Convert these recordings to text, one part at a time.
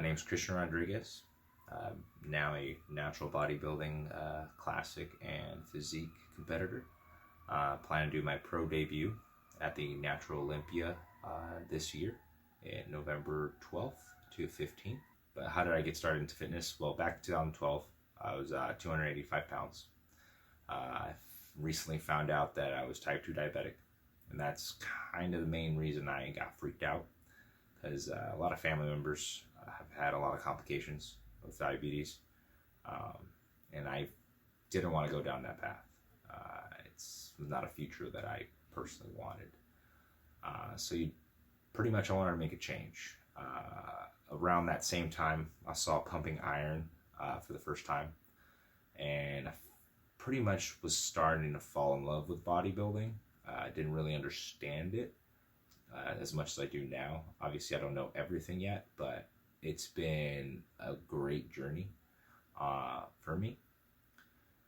My name's Christian Rodriguez. Now a natural bodybuilding classic and physique competitor. Plan to do my pro debut at the Natural Olympia this year in November 12th to 15th. But how did I get started into fitness? Well, back in 2012, I was 285 pounds. I recently found out that I was type 2 diabetic, and that's kind of the main reason I got freaked out, because a lot of family members have had a lot of complications with diabetes, and I didn't want to go down that path. It's not a future that I personally wanted. So I wanted to make a change. Around that same time, I saw Pumping Iron for the first time, and I pretty much was starting to fall in love with bodybuilding. I didn't really understand it as much as I do now. Obviously, I don't know everything yet, but it's been a great journey for me.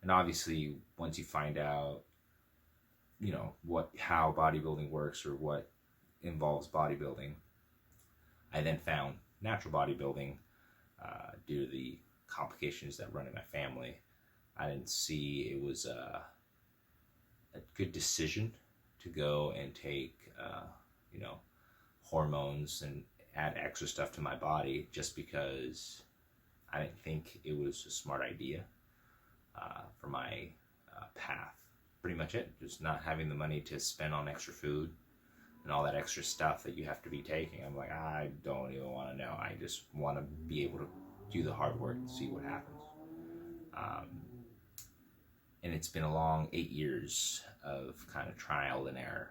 And obviously, once you find out, how bodybuilding works or what involves bodybuilding, I then found natural bodybuilding due to the complications that run in my family. I didn't see it was a good decision to go and take, hormones and add extra stuff to my body just because I didn't think it was a smart idea for my path. Pretty much it. Just not having the money to spend on extra food and all that extra stuff that you have to be taking. I'm like, I don't even want to know. I just want to be able to do the hard work and see what happens. And it's been a long 8 years of kind of trial and error.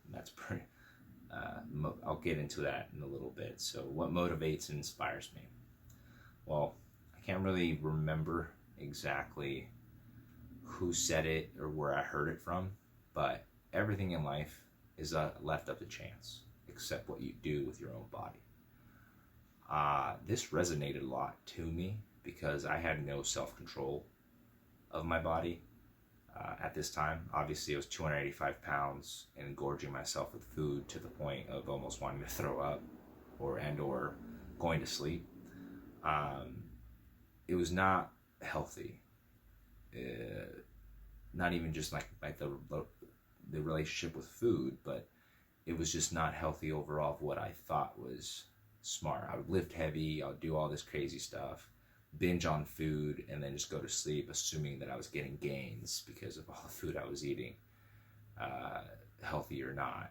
And that's pretty, I'll get into that in a little bit. So what motivates and inspires me? Well, I can't really remember exactly who said it or where I heard it from, but everything in life is left up to chance, except what you do with your own body. This resonated a lot to me because I had no self-control of my body at this time. Obviously, I was 285 pounds and gorging myself with food to the point of almost wanting to throw up or going to sleep. It was not healthy. Not even just like the relationship with food, but it was just not healthy overall of what I thought was smart. I would lift heavy, I would do all this crazy stuff, binge on food, and then just go to sleep assuming that I was getting gains because of all the food I was eating, healthy or not.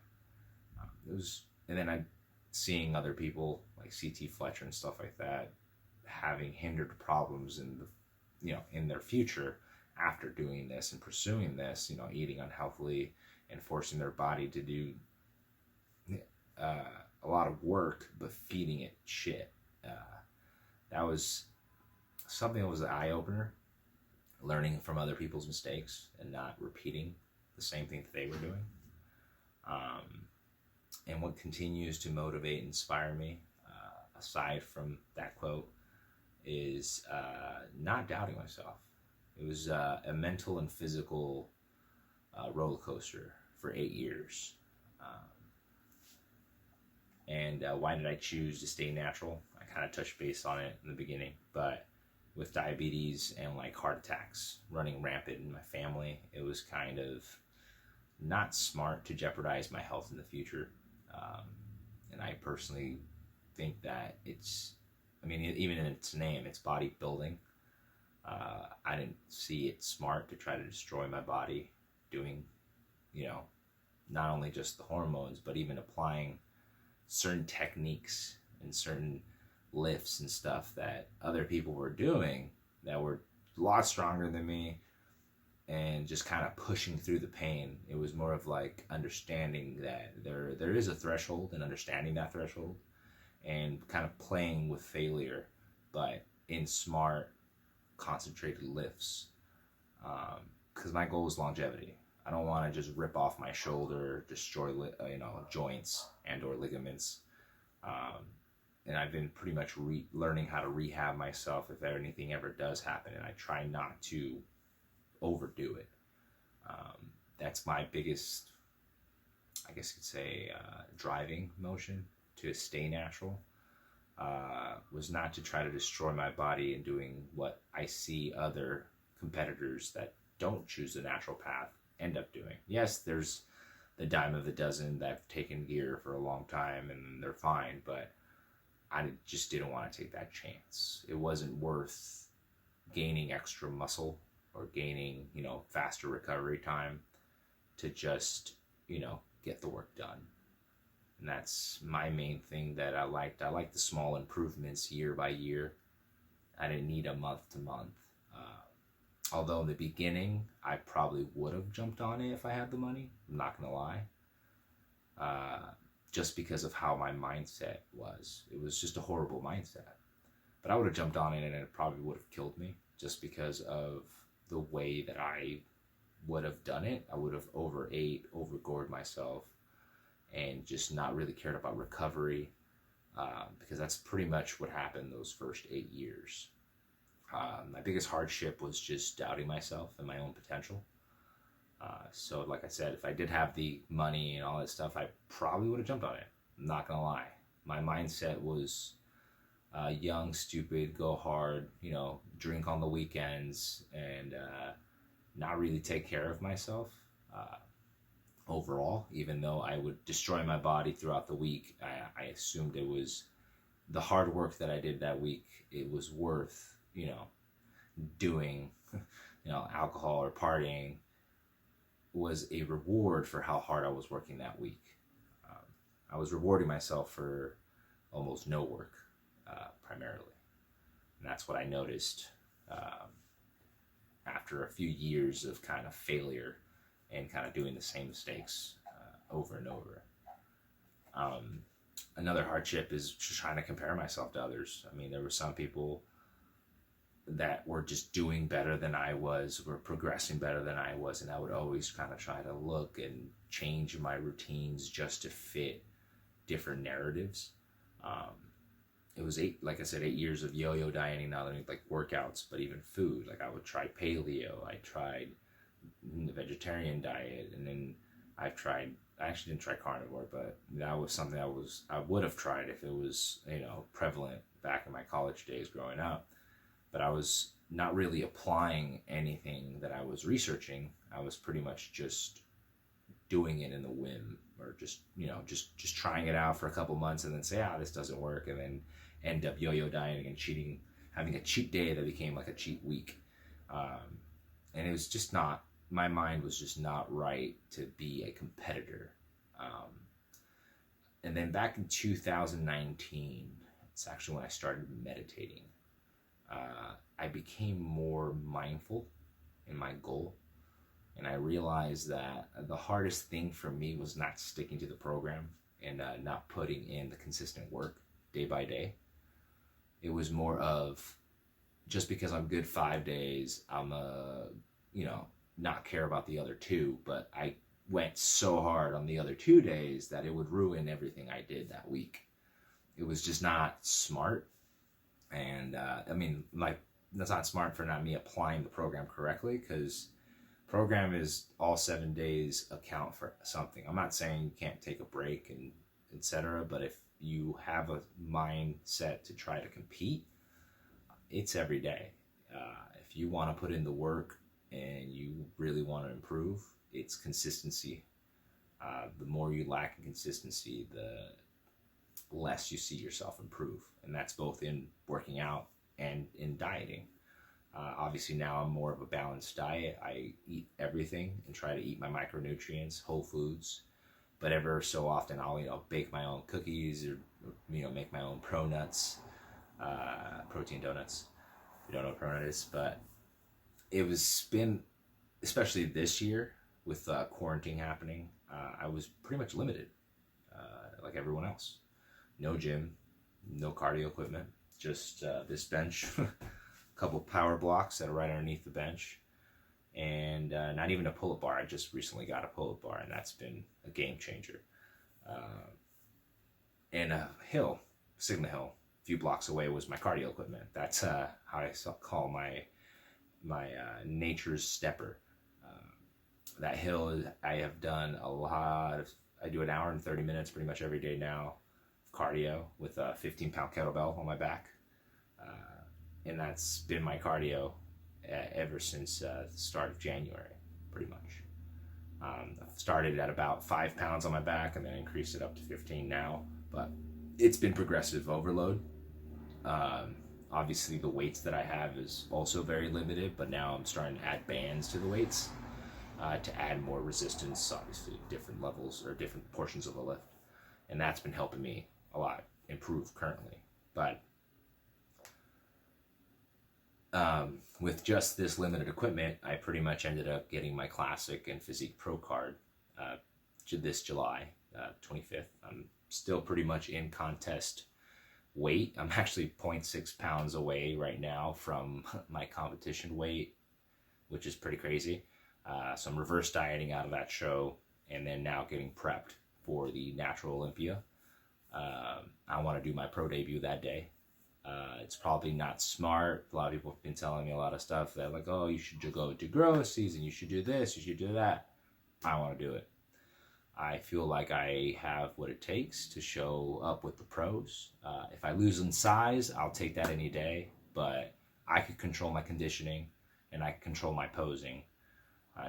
And then I seeing other people like CT Fletcher and stuff like that having hindered problems in their future after doing this and pursuing this, eating unhealthily and forcing their body to do a lot of work but feeding it shit. That was something that was an eye-opener, learning from other people's mistakes and not repeating the same thing that they were doing. And what continues to motivate and inspire me, aside from that quote, is not doubting myself. It was a mental and physical roller coaster for 8 years. And why did I choose to stay natural? I kind of touched base on it in the beginning, but with diabetes and like heart attacks running rampant in my family, it was kind of not smart to jeopardize my health in the future. And I personally think that even in its name, it's bodybuilding. I didn't see it smart to try to destroy my body doing, not only just the hormones, but even applying certain techniques and certain lifts and stuff that other people were doing that were a lot stronger than me, and just kind of pushing through the pain. It was more of like understanding that there is a threshold and understanding that threshold and kind of playing with failure, but in smart, concentrated lifts. Because my goal is longevity. I don't want to just rip off my shoulder, destroy joints and or ligaments. And I've been pretty much learning how to rehab myself if anything ever does happen, and I try not to overdo it. That's my biggest, I guess you could say, driving motion to stay natural. was not to try to destroy my body and doing what I see other competitors that don't choose the natural path end up doing. Yes, there's the dime of the dozen that have taken gear for a long time and they're fine, but I just didn't want to take that chance. It wasn't worth gaining extra muscle or gaining, faster recovery time to just, get the work done. And that's my main thing that I liked. I liked the small improvements year by year. I didn't need a month to month. Although in the beginning, I probably would have jumped on it if I had the money. I'm not going to lie. Just because of how my mindset was. It was just a horrible mindset. But I would have jumped on it and it probably would have killed me just because of the way that I would have done it. I would have overate, overgored myself, and just not really cared about recovery, because that's pretty much what happened those first 8 years. My biggest hardship was just doubting myself and my own potential. So like I said, if I did have the money and all that stuff, I probably would have jumped on it. I'm not gonna lie. My mindset was young, stupid, go hard, drink on the weekends, and not really take care of myself overall. Even though I would destroy my body throughout the week, I assumed it was the hard work that I did that week. It was worth, doing, alcohol or partying was a reward for how hard I was working that week. I was rewarding myself for almost no work, primarily. And that's what I noticed after a few years of kind of failure and kind of doing the same mistakes over and over. Another hardship is just trying to compare myself to others. I mean, there were some people that were just doing better than I was, were progressing better than I was, and I would always kind of try to look and change my routines just to fit different narratives. It was 8 years of yo-yo dieting, not only like workouts, but even food. Like I would try paleo, I tried the vegetarian diet, and then I actually didn't try carnivore, but that was something I would have tried if it was, prevalent back in my college days growing up. But I was not really applying anything that I was researching. I was pretty much just doing it in the whim, or just trying it out for a couple months and then say, this doesn't work, and then end up yo-yo dieting and cheating, having a cheat day that became like a cheat week. And it was just not, my mind was just not right to be a competitor. And then back in 2019, it's actually when I started meditating. I became more mindful in my goal, and I realized that the hardest thing for me was not sticking to the program and not putting in the consistent work day by day. It was more of, just because I'm good 5 days, I'm not care about the other 2, but I went so hard on the other 2 days that it would ruin everything I did that week. It was just not smart. And that's not smart for not me applying the program correctly, because program is all 7 days account for something. I'm not saying you can't take a break and etc., but if you have a mindset to try to compete, it's every day. If you want to put in the work and you really want to improve, it's consistency. The more you lack in consistency, the less you see yourself improve. And that's both in working out and in dieting. Obviously now I'm more of a balanced diet. I eat everything and try to eat my micronutrients, whole foods. But ever so often I'll bake my own cookies, or make my own pronuts, protein donuts. If you don't know what pronut is, but it's been, especially this year with quarantine happening, I was pretty much limited, like everyone else. No gym, no cardio equipment, just this bench, a couple power blocks that are right underneath the bench, and not even a pull-up bar. I just recently got a pull-up bar, and that's been a game changer. And a hill, Sigma Hill, a few blocks away was my cardio equipment. That's how I call my nature's stepper. That hill, I have done a lot of, I do 1 hour and 30 minutes pretty much every day now, cardio with a 15-pound kettlebell on my back. And that's been my cardio ever since the start of January, pretty much. I've started at about 5 pounds on my back and then increased it up to 15 now, but it's been progressive overload. Obviously the weights that I have is also very limited, but now I'm starting to add bands to the weights to add more resistance, obviously different levels or different portions of the lift. And that's been helping me a lot improve currently. But with just this limited equipment, I pretty much ended up getting my Classic and Physique Pro card this July 25th. I'm still pretty much in contest weight. I'm actually 0.6 pounds away right now from my competition weight, which is pretty crazy. So I'm reverse dieting out of that show and then now getting prepped for the Natural Olympia. I want to do my pro debut that day. It's probably not smart. A lot of people have been telling me a lot of stuff that like, oh, you should go to growth season, you should do this, you should do that. I want to do it. I feel like I have what it takes to show up with the pros. If I lose in size, I'll take that any day, but I could control my conditioning and I can control my posing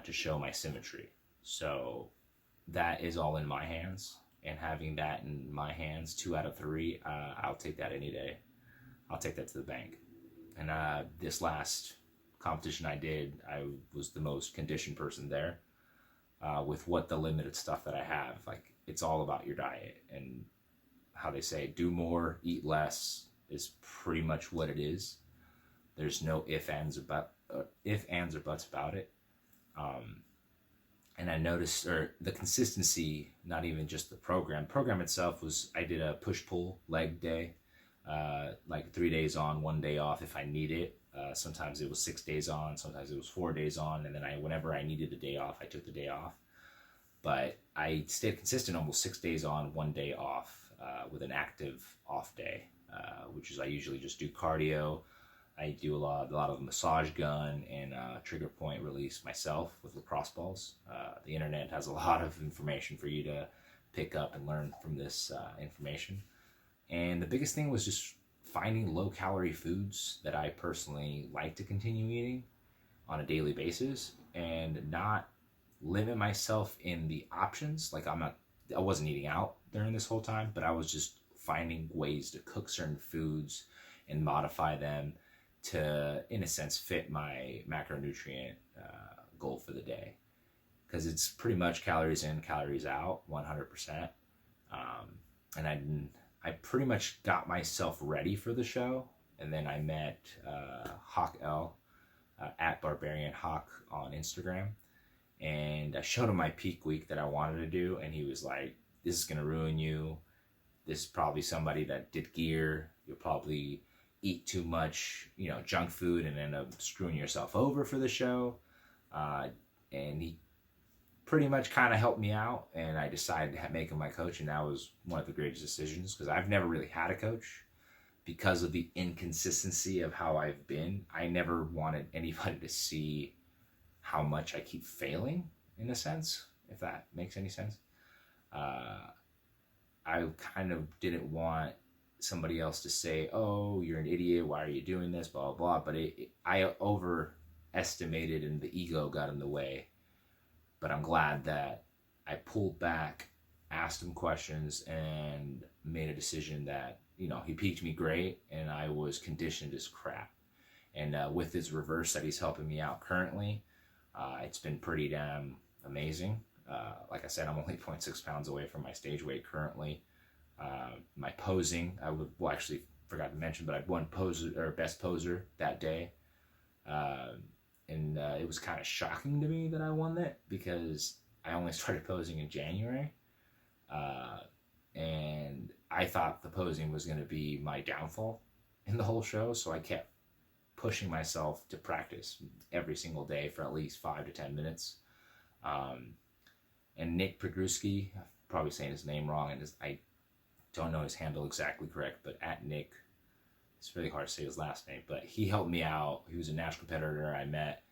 to show my symmetry. So that is all in my hands, and having that in my hands, 2 out of 3, I'll take that any day. I'll take that to the bank. And this last competition I did, I was the most conditioned person there. With what the limited stuff that I have, like it's all about your diet, and how they say do more, eat less is pretty much what it is. There's no ifs, ands, or buts about it. And I noticed, or the consistency, not even just the program. Program itself was, I did a push-pull leg day, like 3 days on, 1 day off if I need it. Sometimes it was 6 days on, sometimes it was 4 days on, and then whenever I needed a day off, I took the day off. But I stayed consistent, almost 6 days on, 1 day off, with an active off day, which is I usually just do cardio. I do a lot of massage gun and trigger point release myself with lacrosse balls. The internet has a lot of information for you to pick up and learn from this information. And the biggest thing was just finding low-calorie foods that I personally like to continue eating on a daily basis, and not limit myself in the options. Like I wasn't eating out during this whole time, but I was just finding ways to cook certain foods and modify them to, in a sense, fit my macronutrient goal for the day. Because it's pretty much calories in, calories out, 100%. And I pretty much got myself ready for the show, and then I met Hawk L at Barbarian Hawk on Instagram, and I showed him my peak week that I wanted to do, and he was like, "This is gonna ruin you. This is probably somebody that did gear. You'll probably eat too much, junk food, and end up screwing yourself over for the show." And he pretty much kind of helped me out, and I decided to make him my coach, and that was one of the greatest decisions, because I've never really had a coach because of the inconsistency of how I've been. I never wanted anybody to see how much I keep failing, in a sense, if that makes any sense. I kind of didn't want somebody else to say, "Oh, you're an idiot, why are you doing this, blah, blah, blah." But I overestimated, and the ego got in the way. But I'm glad that I pulled back, asked him questions, and made a decision that, he peaked me great, and I was conditioned as crap. And with his reverse that he's helping me out currently, it's been pretty damn amazing. Like I said, I'm only 0.6 pounds away from my stage weight currently. My posing, actually forgot to mention, but I won best poser that day. And it was kind of shocking to me that I won that, because I only started posing in January. And I thought the posing was going to be my downfall in the whole show. So I kept pushing myself to practice every single day for at least 5 to 10 minutes. And Nick Pogruski, I'm probably saying his name wrong, and I don't know his handle exactly correct, but at Nick, it's really hard to say his last name, but he helped me out. He was a national competitor I met.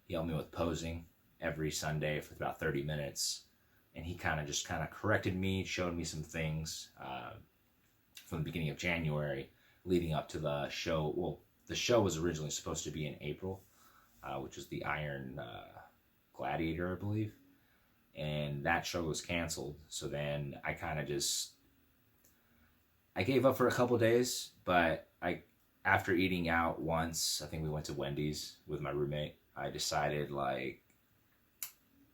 He helped me with posing every Sunday for about 30 minutes. And he kind of corrected me, showed me some things from the beginning of January, leading up to the show. Well, the show was originally supposed to be in April, which was the Iron Gladiator, I believe. And that show was canceled. So then I kind of just, I gave up for a couple days, but after eating out once, I think we went to Wendy's with my roommate, I decided, like,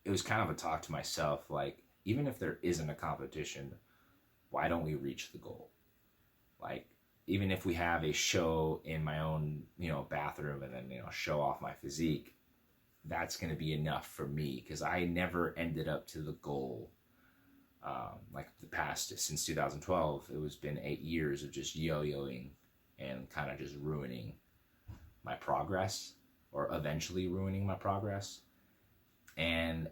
it was kind of a talk to myself, like, even if there isn't a competition, why don't we reach the goal? Like, even if we have a show in my own, bathroom and then, show off my physique, that's going to be enough for me, because I never ended up to the goal. Like the past, since 2012, it was been 8 years of just yo-yoing and kind of just ruining my progress, or eventually ruining my progress. And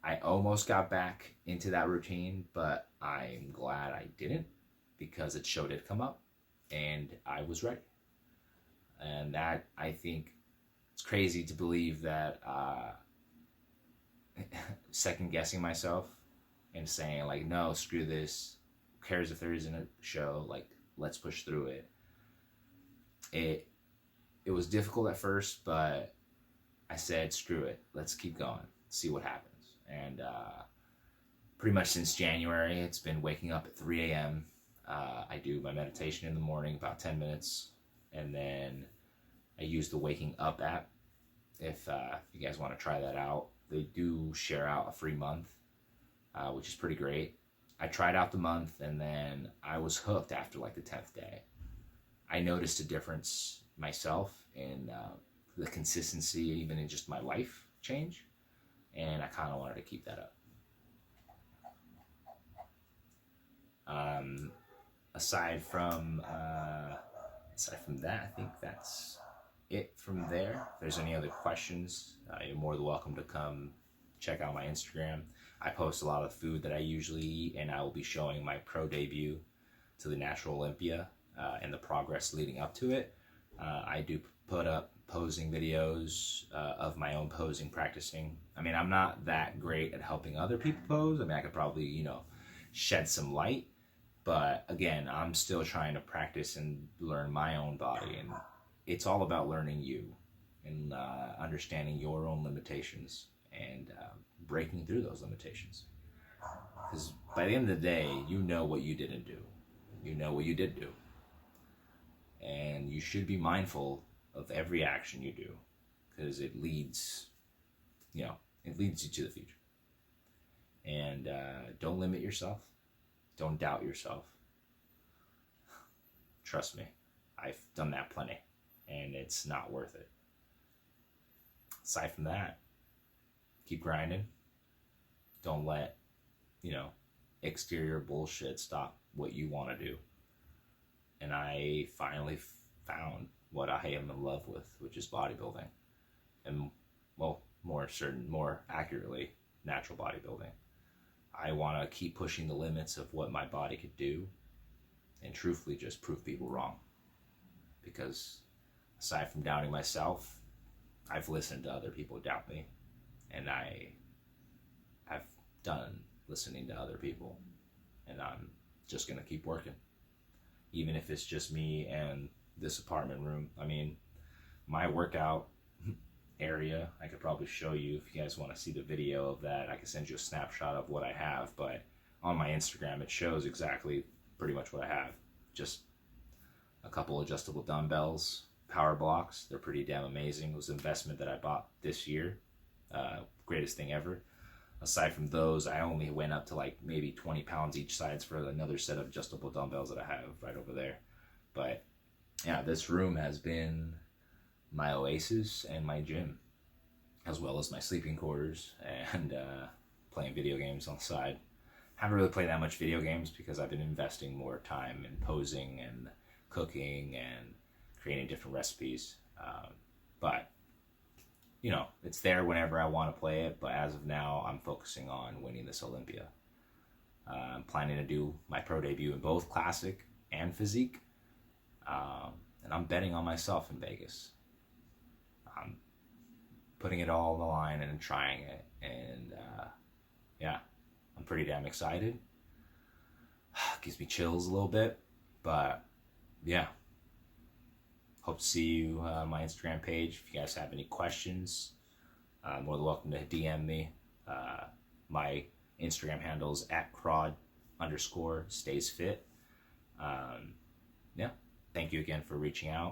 I almost got back into that routine, but I'm glad I didn't, because it show did come up and I was ready. And that, I think, it's crazy to believe that second guessing myself and saying, like, no, screw this, who cares if there isn't a show, like, let's push through it. It was difficult at first, but I said, screw it, let's keep going, see what happens. And pretty much since January, it's been waking up at 3 a.m. I do my meditation in the morning, about 10 minutes, and then I use the Waking Up app. If you guys want to try that out, they do share out a free month, which is pretty great. I tried out the month, and then I was hooked after like the 10th day. I noticed a difference myself in the consistency, even in just my life change, and I kind of wanted to keep that up. Aside from that, I think that's it from there. If there's any other questions, you're more than welcome to come check out my Instagram. I post a lot of food that I usually eat, and I will be showing my pro debut to the Natural Olympia and the progress leading up to it. I do put up posing videos of my own posing, practicing. I mean, I'm not that great at helping other people pose. I mean, I could probably, shed some light, but again, I'm still trying to practice and learn my own body, and it's all about learning you and understanding your own limitations and breaking through those limitations. Because by the end of the day, you know what you didn't do. You know what you did do. And you should be mindful of every action you do, because it leads you to the future. And don't limit yourself. Don't doubt yourself. Trust me, I've done that plenty, and it's not worth it. Aside from that, keep grinding. Don't let, exterior bullshit stop what you want to do. And I finally found what I am in love with, which is bodybuilding. And, well, more accurately, natural bodybuilding. I want to keep pushing the limits of what my body could do, and truthfully just prove people wrong. Because aside from doubting myself, I've listened to other people doubt me, and I've done listening to other people, and I'm just going to keep working. Even if it's just me and this apartment room. I mean, my workout area, I could probably show you if you guys want to see the video of that. I can send you a snapshot of what I have, but on my Instagram it shows exactly pretty much what I have. Just a couple adjustable dumbbells, power blocks. They're pretty damn amazing. It was an investment that I bought this year. Greatest thing ever. Aside from those, I only went up to like maybe 20 pounds each sides for another set of adjustable dumbbells that I have right over there. But yeah, this room has been my oasis and my gym, as well as my sleeping quarters and playing video games on the side. Haven't really played that much video games because I've been investing more time in posing and cooking and creating different recipes. But it's there whenever I want to play it. But as of now, I'm focusing on winning this Olympia. I'm planning to do my pro debut in both classic and physique. And I'm betting on myself in Vegas. I'm putting it all on the line and trying it. And I'm pretty damn excited. Gives me chills a little bit, but yeah, hope to see you on my Instagram page. If you guys have any questions, more than welcome to DM me. My Instagram handle is @crod_staysfit. Yeah, thank you again for reaching out.